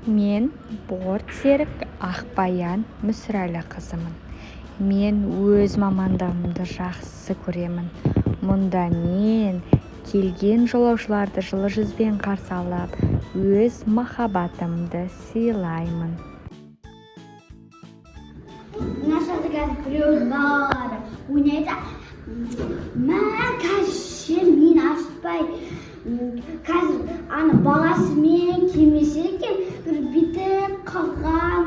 Мен бортсерік Ақбаян Мүсірәліқызымын. Мен өз мамандығымды жақсы көремін. Мұнда мен келген жолаушыларды жылы жүзбен қарсы алып, өз махаббатымды сыйлаймын. Нашада қазір біреудің балалары ойнайды. Қазір мен ашпай, қазір ана баласымен келмесе екен, бір бітіп қалған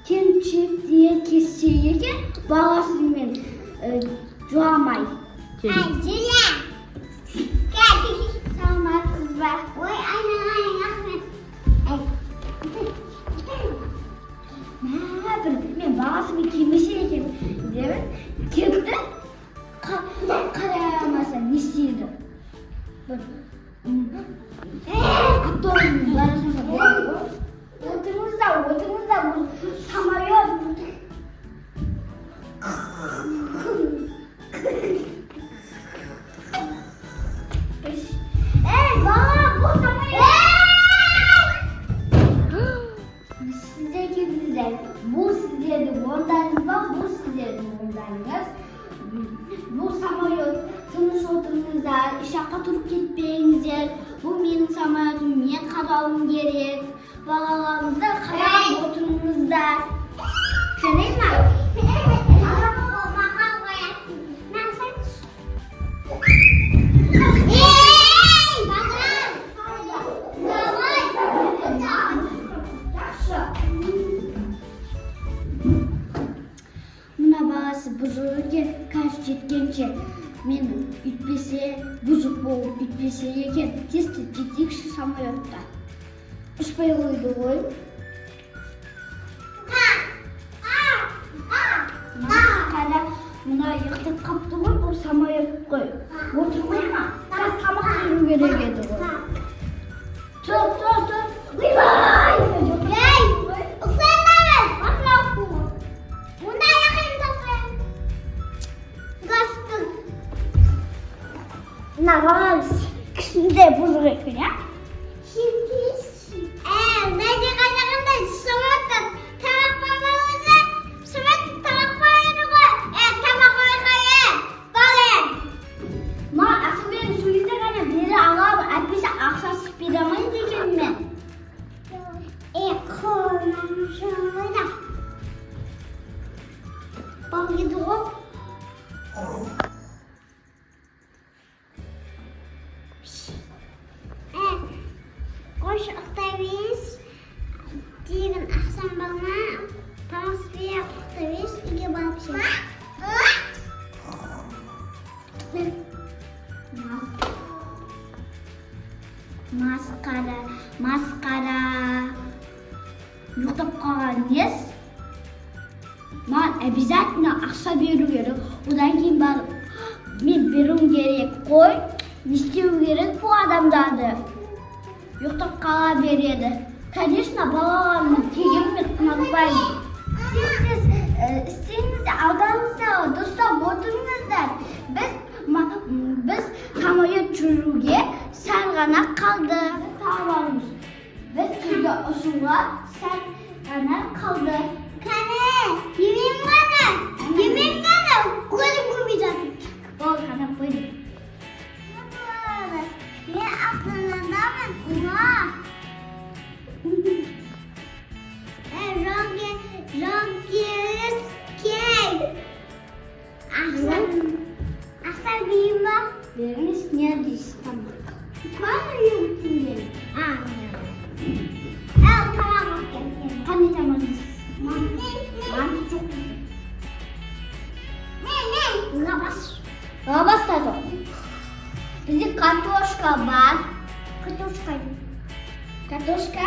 келіншектер келсе екен, баласымен жыламай. Жүля! Саламат қыз ба? Ой, айналайын, рахмет. Мен баласымен келмесе екен деймін. Келді, қарамаса не істейді? Автобустың барысында болады. Отырыңызда, самолет. Бала, бұл самолет. Сіздер келдіңіздер. Бұл сіздердің орындарыңыз ба? Бұл сіздердің орындарыңыз. Бұл самолет. Тыныш отырыңыздар, ешқаққа тұрып кетпеңіздер. Бұл менің самолетім, мен қарауым керек. Балаларыңызды қарап отырыңыздар. Сенейін ма? Мына баласы бұзық екен, қазір жеткенше мен үйтпесе, бұзық болып үйтпесе екен, тесті жетекші самолетта. Ұшпай қойды ғой. Қара, мына ұйықтап қапты ғой, бұл самолет қой. Отыр қой ма? Қазір тамақ беру керек еді ғой. Тұр. Ойбай! Ұқсаймын! Басына оқу. Мұнда яқын тасын. Ғастың. Мына балаңыз кішінде бұзық екен, я? Найде қайдағанда самолеттен тамақ бабалыңызы, самолеттен тамақ байыны ғой. Тамақ ойқайы, бален. Ма, ақымен суызды ғана бері алам, әтпесе ақшасы беремейін деген мен. Қолым жойда. Бал еді ғой. Қош ұқтайбыз. Деген ақсан балма. Тамақ сбер ұқтайбыз. Үйге барып сен. Масқара. Ұйықтап қалған нес? Маған обязательно ақша беру керек. Одан кейін барып, мен беруім керек қой. Не істеу керек бұл адамдарды? Ұйықтап қала береді. Конечно, балаларымның тегіммен ұнатпаймын. Сіз істеңізді, алданыңызды дұрыстап отырыңыздар. Біз самолет жүруге сәл ғана қалды. Табарымыз. Біз түрді ұшуға сәл ғана қалды. Қане, емем ғана, көлім көмей жатыр. Ол ғана қойды. Мен Астанадамын, ума. Жангеліс кей. Ақсан бейім ба? Беріңіз, не дейсіз тамақ? Қаны ең тамақ өткен. Қаны тамағыз? Маңыз жоқ. Лабас та жоқ. Бізде картошка бар. Картошка?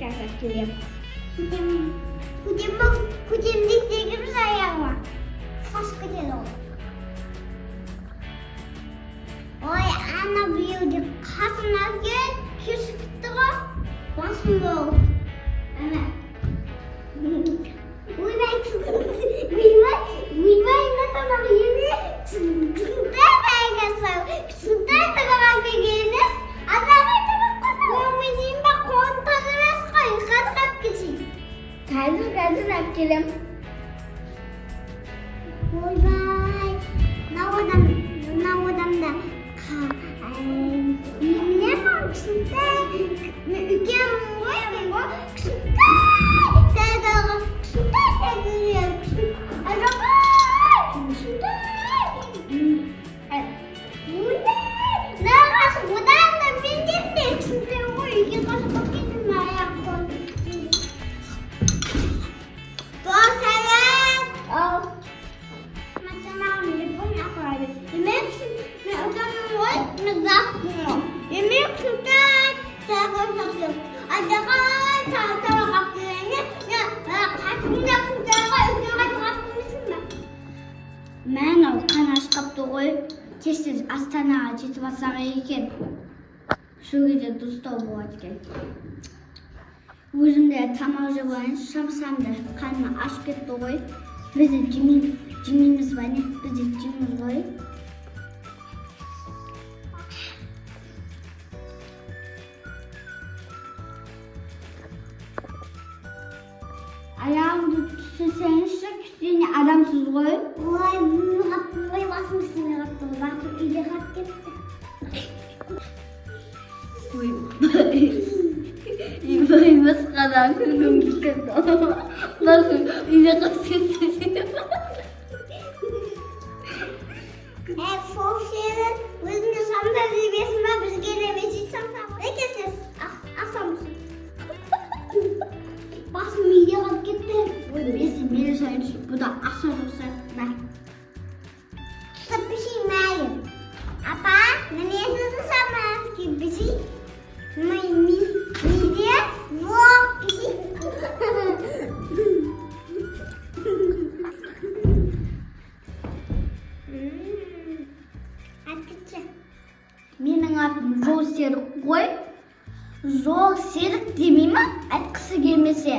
Қазір келем. Көтемді тегім жаяма. Саш көтеді ол. Ой, ана біреуде қасына кел, кешіп кетті ғой. Басым бол. Ана. Ойбай, натамақ еме. Кісіңтай бәйгесі. Кісіңтай тағаға бегеніз. Азағай тамақ қоны. Көмедейін ба қоны. alып келем. Ойбай, мынау адамда немене бар, кішкентай, мен үлкенмін ғой, кішкентай нағашы, одан да менден де кішкентай ғой, үйге қашып кетдім аяқ қойып. Сәлем. Ау. Маған телефон ақырады. Демек, мен ұтамын ғой, мен зақпын. Демек, кішкентай телефон сатып. Айдаған табақ ақырады. Қатымда кішкентайға үлкен қатып қаттымысың ба? Мен ол қан ашқапты ғой. Тез Астанаға жетіп алсақ екен. Сол кезде дұрыстау болады екен. Өзімде тамақ жеп алайын, шамсамды қаныма ашып кетті ғой. Біз де жемейміз ба не? Біз де жейміз ғой. Аяғымды түсірсеңізші, кішкене адамсыз ғой. Ой, мені қаттым ғой, басым үстіне қаттым. Басым үйде қат кетті. Ой, басқадан күлгім келді. Басым үйде қат кетті. Сол сені өзіңді самса жебесін ба, бізге де бежей самса. Екесіз, ақсамысың. Басым үйде қат кетті. Ой, бесі мені sayın bu da asıl olsa. Tutup bir şey miyim? Apa, nereye tutusamaz ki bir şey? Midye, vok bir şey. Arkadaşlar. Benim adım Zor Serік қой. Zor Serік demeyeyim mi? Айтқысы келмесе.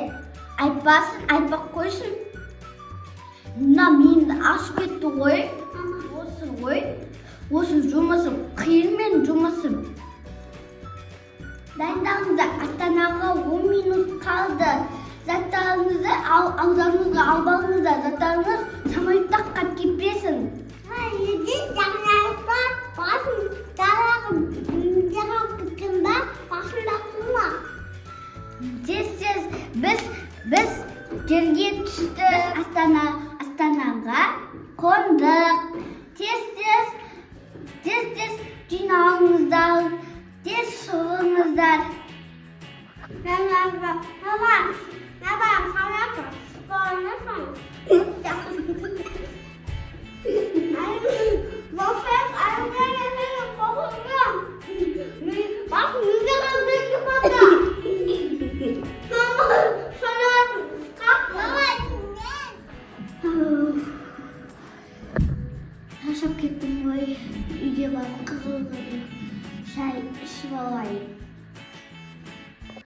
Айтпасын, айтпақ қойсын. Мына мені ашып кетті ғой. Осы ғой. Осы жұмысым, қиынмен жұмысым. Дайындағыңызда Астанаға 10 минут қалды. Заттарыңызды ауданыңызға албағыңызда, заттарыңыз самолеттаққа кетпесін. Үйде жаңалықта басым далаға кеткен ба, басымда қылма. Тез біз жерге түстік. Астанаға қондық. Тез жинауыңыздар, тез шығыңыздар. Мама, шаршап кеттім ғой. Үйге барып қызыл шай ішіп алайын.